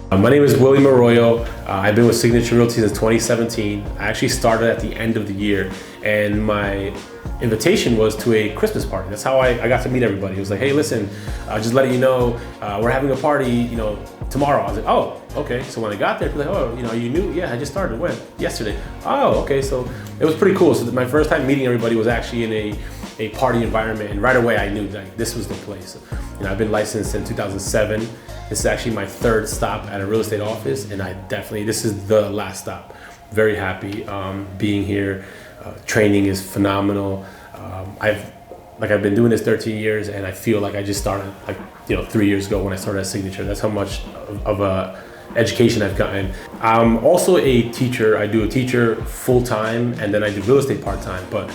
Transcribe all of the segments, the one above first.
My name is William Arroyo. I've been with Signature Realty since 2017. I actually started at the end of the year, and my invitation was to a Christmas party. That's how I got to meet everybody. It was like, hey, listen, just letting you know, we're having a party, tomorrow. I was like, oh, okay. So when I got there, people were like, oh, you knew? Yeah, I just started. When? Yesterday. Oh, okay. So it was pretty cool. So my first time meeting everybody was actually in a party environment, and right away I knew like this was the place. I've been licensed in 2007. This is actually my third stop at a real estate office, and this is the last stop. Very happy being here. Training is phenomenal. I've been doing this 13 years, and I feel like I just started 3 years ago when I started at Signature. That's how much of a education I've gotten. I'm also a teacher. I do a teacher full time, and then I do real estate part time. But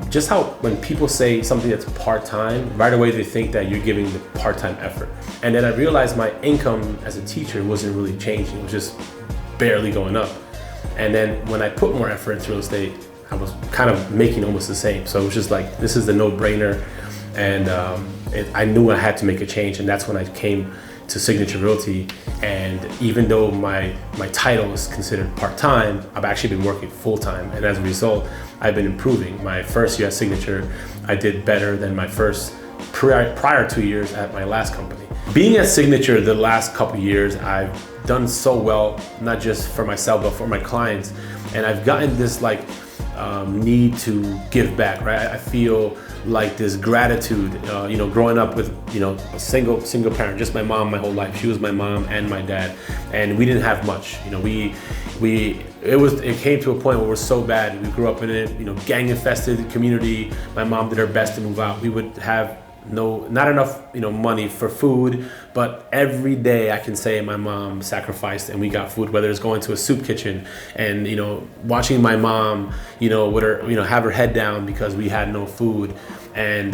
just how when people say something that's part time, right away they think that you're giving the part time effort. And then I realized my income as a teacher wasn't really changing. It was just barely going up. And then when I put more effort into real estate, I was kind of making almost the same. So it was just like, this is the no-brainer. And I knew I had to make a change. And that's when I came to Signature Realty. And even though my title is considered part-time, I've actually been working full-time. And as a result, I've been improving. My first year at Signature, I did better than my first prior 2 years at my last company. Being at Signature the last couple years, I've done so well, not just for myself, but for my clients. And I've gotten this need to give back, right? I feel like this gratitude, growing up with, a single parent, just my mom my whole life. She was my mom and my dad, and we didn't have much. It came to a point where we're so bad. We grew up in a, gang infested community. My mom did her best to move out. We would have not enough, money for food, but every day I can say my mom sacrificed and we got food, whether it's going to a soup kitchen and, watching my mom, with her, have her head down because we had no food. And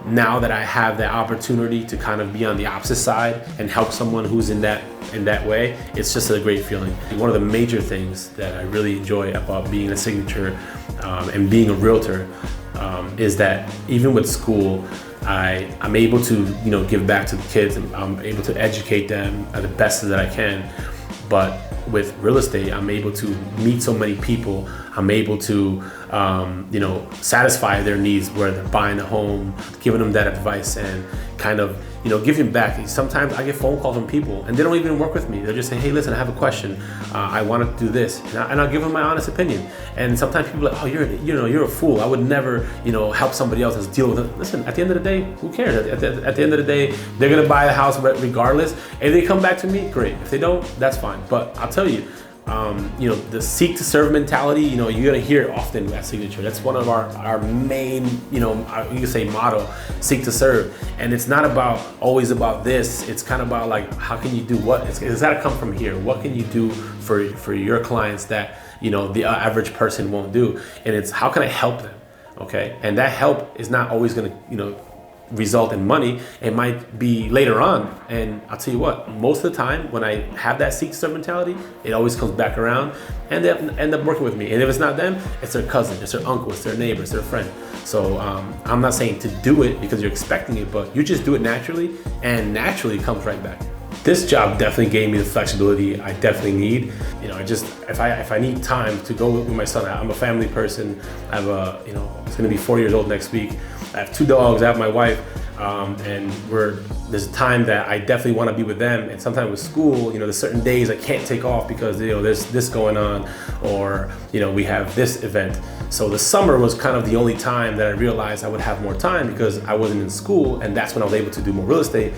now that I have that opportunity to kind of be on the opposite side and help someone who's in that way, it's just a great feeling. One of the major things that I really enjoy about being a Signature and being a realtor is that even with school, I'm able to, give back to the kids, and I'm able to educate them the best that I can. But with real estate, I'm able to meet so many people. I'm able to, satisfy their needs where they're buying a home, giving them that advice and kind of, giving back. Sometimes I get phone calls from people and they don't even work with me. They'll just say, hey, listen, I have a question. I want to do this. And I'll give them my honest opinion. And sometimes people are like, oh, you're a fool. I would never, help somebody else deal with it. Listen, at the end of the day, who cares? At the end of the day, they're going to buy a house regardless. If they come back to me, great. If they don't, that's fine. But I'll tell you, the seek to serve mentality, you're gonna hear it often at Signature. That's one of our main, you can say motto, seek to serve. And it's not always about this. It's kind of about like, how can you do what? It's gotta come from here. What can you do for your clients that, the average person won't do? And it's, how can I help them? Okay. And that help is not always gonna, result in money. It might be later on. And I'll tell you what, most of the time when I have that seek to serve mentality, it always comes back around and they end up working with me. And if it's not them, it's their cousin, it's their uncle, it's their neighbor, it's their friend. So I'm not saying to do it because you're expecting it, but you just do it naturally, and naturally it comes right back. This job definitely gave me the flexibility I definitely need. If I need time to go with my son, I'm a family person. I have it's gonna be 4 years old next week. I have 2 dogs, I have my wife, and there's a time that I definitely want to be with them. And sometimes with school, there's certain days I can't take off because, there's this going on, or, we have this event. So the summer was kind of the only time that I realized I would have more time because I wasn't in school, and that's when I was able to do more real estate.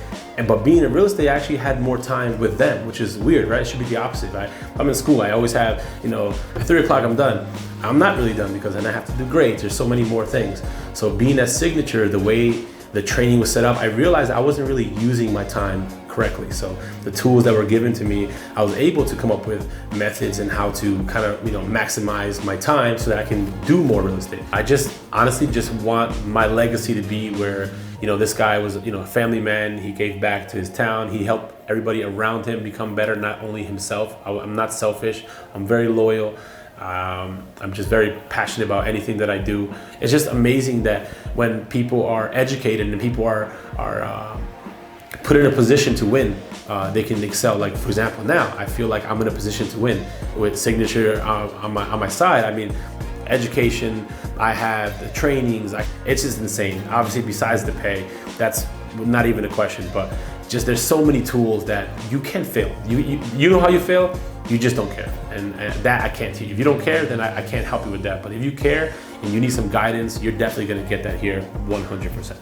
But being in real estate, I actually had more time with them, which is weird, right? It should be the opposite, right? I'm in school, I always have, at 3 o'clock I'm done. I'm not really done because then I have to do grades. There's so many more things. So being at Signature, the way the training was set up, I realized I wasn't really using my time correctly. So the tools that were given to me, I was able to come up with methods and how to kind of, maximize my time so that I can do more real estate. I just honestly just want my legacy to be where, this guy was, a family man. He gave back to his town. He helped everybody around him become better, not only himself. I'm not selfish. I'm very loyal. I'm just very passionate about anything that I do. It's just amazing that when people are educated and people are put in a position to win, they can excel. Like for example, now I feel like I'm in a position to win with Signature on my side. I mean, education, I have the trainings, it's just insane. Obviously, besides the pay, that's not even a question, but just there's so many tools that you can fail. You know how you fail, you just don't care. And that I can't teach. If you don't care, then I can't help you with that. But if you care and you need some guidance, you're definitely gonna get that here 100%.